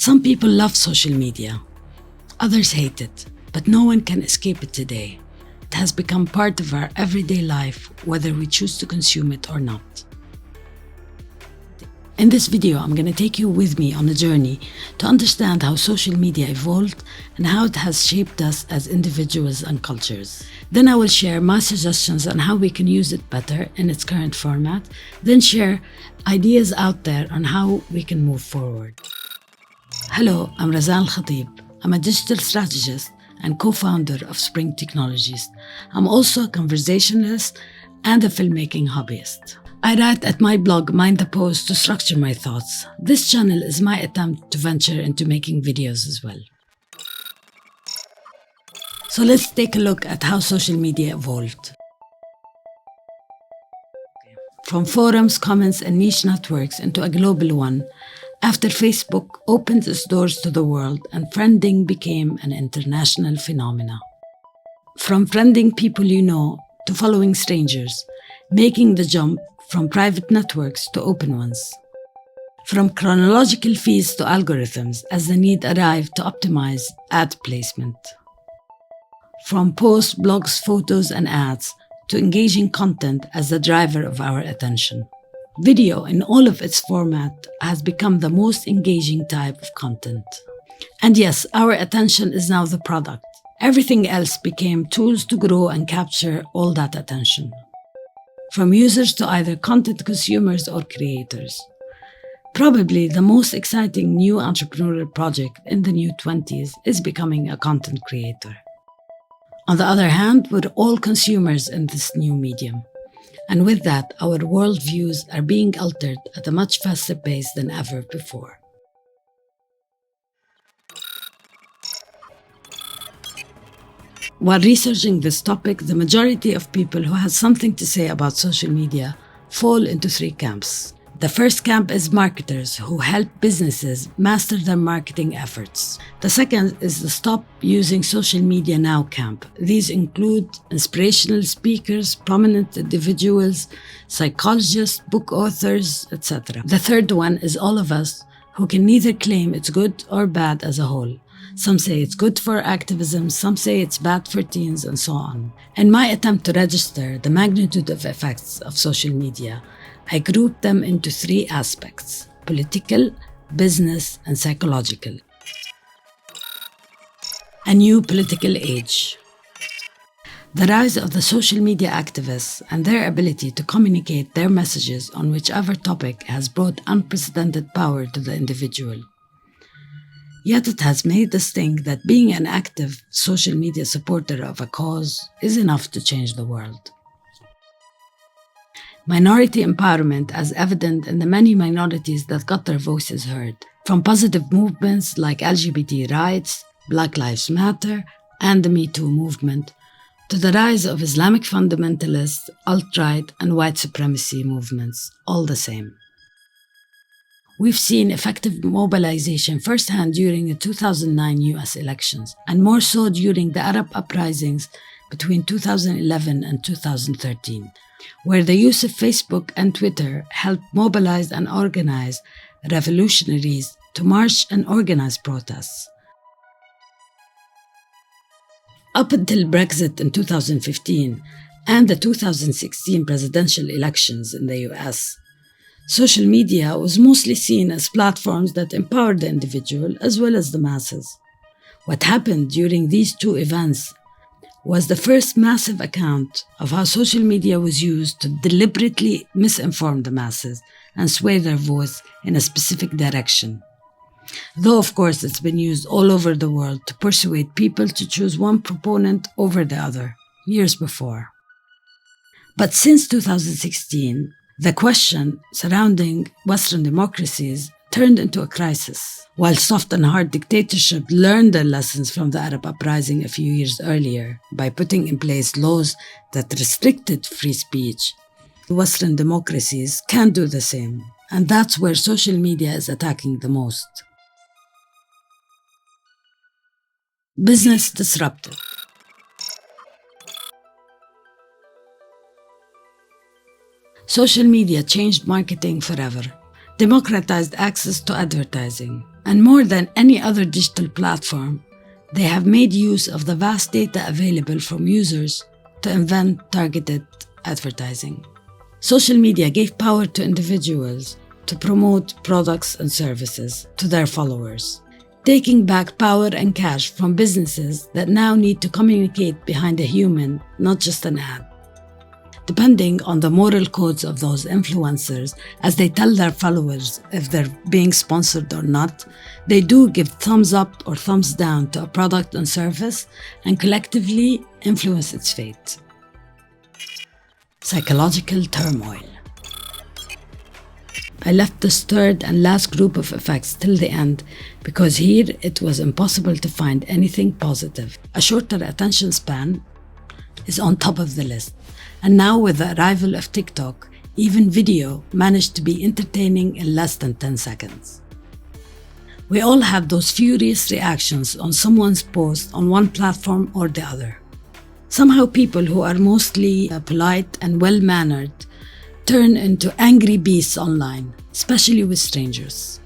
Some people love social media, others hate it, but no one can escape it today. It has become part of our everyday life, whether we choose to consume it or not. In this video, I'm going to take you with me on a journey to understand how social media evolved and how it has shaped us as individuals and cultures. Then I will share my suggestions on how we can use it better in its current format, then share ideas out there on how we can move forward. Hello, I'm Razan Khatib. I'm a digital strategist and co-founder of Spring Technologies. I'm also a conversationalist and a filmmaking hobbyist. I write at my blog Mind the Pose to structure my thoughts. This channel is my attempt to venture into making videos as well. So let's take a look at how social media evolved. From forums, comments, and niche networks into a global one, after Facebook opened its doors to the world and friending became an international phenomenon. From friending people you know to following strangers, making the jump from private networks to open ones. From chronological feeds to algorithms as the need arrived to optimize ad placement. From posts, blogs, photos, and ads to engaging content as the driver of our attention. Video in all of its format has become the most engaging type of content. And yes, our attention is now the product. Everything else became tools to grow and capture all that attention. From users to either content consumers or creators. Probably the most exciting new entrepreneurial project in the new 20s is becoming a content creator. On the other hand, we're all consumers in this new medium. And with that, our worldviews are being altered at a much faster pace than ever before. While researching this topic, the majority of people who have something to say about social media fall into three camps. The first camp is marketers who help businesses master their marketing efforts. The second is the stop using social media now camp. These include inspirational speakers, prominent individuals, psychologists, book authors, etc. The third one is all of us who can neither claim it's good or bad as a whole. Some say it's good for activism, some say it's bad for teens, and so on. In my attempt to register the magnitude of effects of social media, I grouped them into three aspects: political, business, and psychological. A new political age. The rise of the social media activists and their ability to communicate their messages on whichever topic has brought unprecedented power to the individual. Yet it has made us think that being an active social media supporter of a cause is enough to change the world. Minority empowerment as evident in the many minorities that got their voices heard, from positive movements like LGBT rights, Black Lives Matter, and the Me Too movement, to the rise of Islamic fundamentalists, alt-right, and white supremacy movements, all the same. We've seen effective mobilization firsthand during the 2009 US elections, and more so during the Arab uprisings between 2011 and 2013, where the use of Facebook and Twitter helped mobilize and organize revolutionaries to march and organize protests. Up until Brexit in 2015 and the 2016 presidential elections in the US, social media was mostly seen as platforms that empowered the individual as well as the masses. What happened during these two events was the first massive account of how social media was used to deliberately misinform the masses and sway their votes in a specific direction. Though, of course, it's been used all over the world to persuade people to choose one proponent over the other, years before. But since 2016, the question surrounding Western democracies turned into a crisis. While soft and hard dictatorship learned their lessons from the Arab uprising a few years earlier by putting in place laws that restricted free speech, Western democracies can do the same. And that's where social media is attacking the most. Business disrupted. Social media changed marketing forever. democratized access to advertising, and more than any other digital platform, they have made use of the vast data available from users to invent targeted advertising. Social media gave power to individuals to promote products and services to their followers, taking back power and cash from businesses that now need to communicate behind a human, not just an ad. Depending on the moral codes of those influencers, as they tell their followers if they're being sponsored or not, they do give thumbs up or thumbs down to a product and service and collectively influence its fate. Psychological turmoil. I left this third and last group of effects till the end because here it was impossible to find anything positive. A shorter attention span is on top of the list. And now with the arrival of TikTok, even video managed to be entertaining in less than 10 seconds. We all have those furious reactions on someone's post on one platform or the other. Somehow people who are mostly polite and well-mannered turn into angry beasts online, especially with strangers.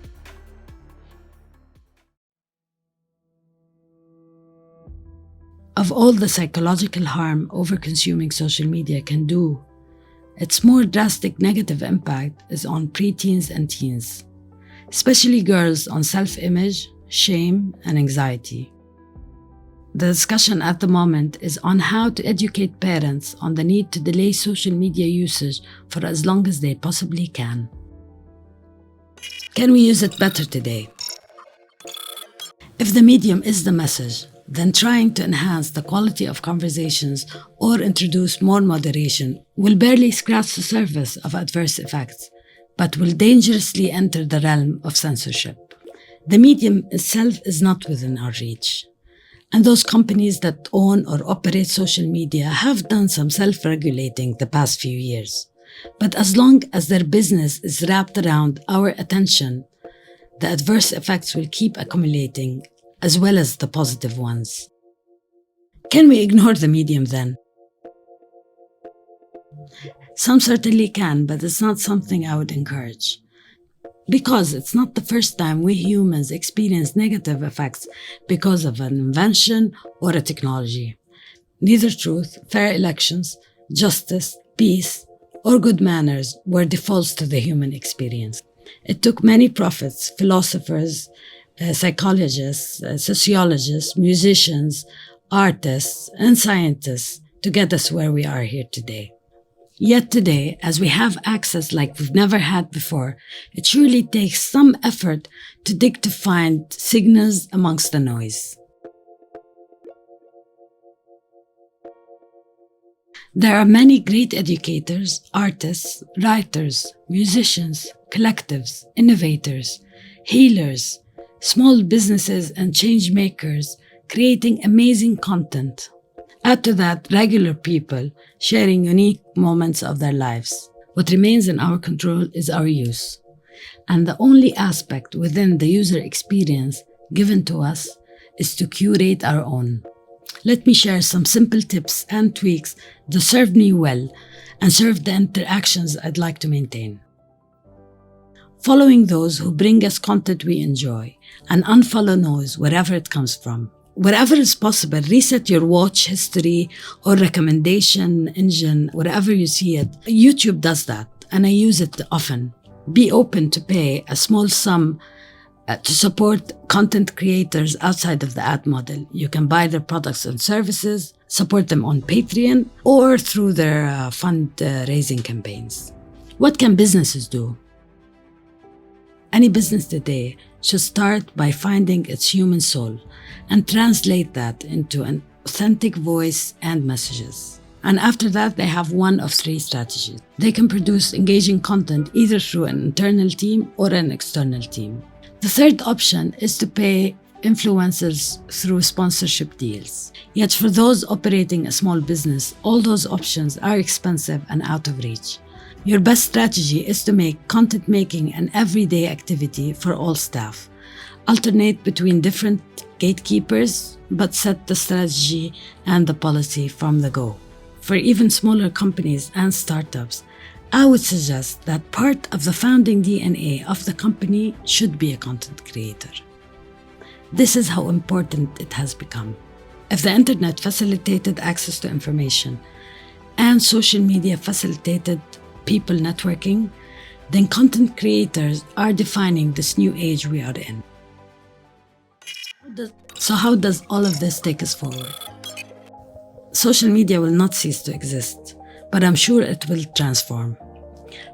Of all the psychological harm overconsuming social media can do, its more drastic negative impact is on preteens and teens, especially girls on self-image, shame, and anxiety. The discussion at the moment is on how to educate parents on the need to delay social media usage for as long as they possibly can. Can we use it better today? If the medium is the message, then trying to enhance the quality of conversations or introduce more moderation will barely scratch the surface of adverse effects, but will dangerously enter the realm of censorship. The medium itself is not within our reach. And those companies that own or operate social media have done some self-regulating the past few years. But as long as their business is wrapped around our attention, the adverse effects will keep accumulating, as well as the positive ones. Can we ignore the medium then? Some certainly can, but it's not something I would encourage. Because it's not the first time we humans experience negative effects because of an invention or a technology. Neither truth, fair elections, justice, peace, or good manners were defaults to the human experience. It took many prophets, philosophers, psychologists, sociologists, musicians, artists, and scientists to get us where we are here today. Yet today, as we have access like we've never had before, it surely takes some effort to dig to find signals amongst the noise. There are many great educators, artists, writers, musicians, collectives, innovators, healers, small businesses and change makers creating amazing content. Add to that regular people sharing unique moments of their lives. What remains in our control is our use. And the only aspect within the user experience given to us is to curate our own. Let me share some simple tips and tweaks that served me well and serve the interactions I'd like to maintain. Following those who bring us content we enjoy and unfollow noise wherever it comes from. Wherever is possible, reset your watch history or recommendation engine wherever you see it. YouTube does that, and I use it often. Be open to pay a small sum to support content creators outside of the ad model. You can buy their products and services, support them on Patreon, or through their fundraising campaigns. What can businesses do? Any business today should start by finding its human soul and translate that into an authentic voice and messages. And after that, they have one of three strategies. They can produce engaging content either through an internal team or an external team. The third option is to pay influencers through sponsorship deals. Yet for those operating a small business, all those options are expensive and out of reach. Your best strategy is to make content making an everyday activity for all staff. Alternate between different gatekeepers, but set the strategy and the policy from the go. For even smaller companies and startups, I would suggest that part of the founding DNA of the company should be a content creator. This is how important it has become. If the internet facilitated access to information and social media facilitated people networking, then content creators are defining this new age we are in. So how does all of this take us forward? Social media will not cease to exist, but I'm sure it will transform.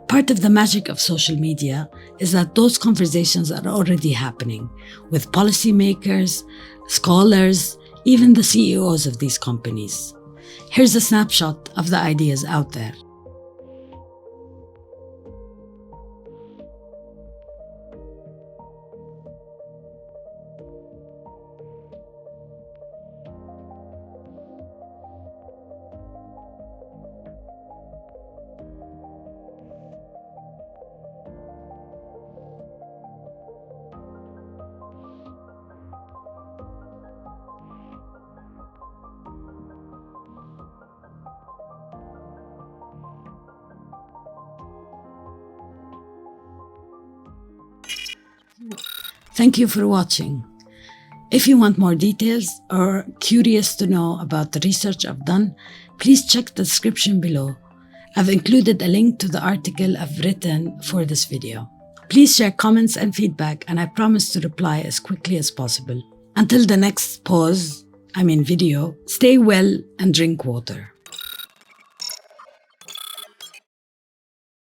Part of the magic of social media is that those conversations are already happening with policymakers, scholars, even the CEOs of these companies. Here's a snapshot of the ideas out there. Thank you for watching. If you want more details or curious to know about the research I've done, please check the description below. I've included a link to the article I've written for this video. Please share comments and feedback, and I promise to reply as quickly as possible. Until the next video, stay well and drink water.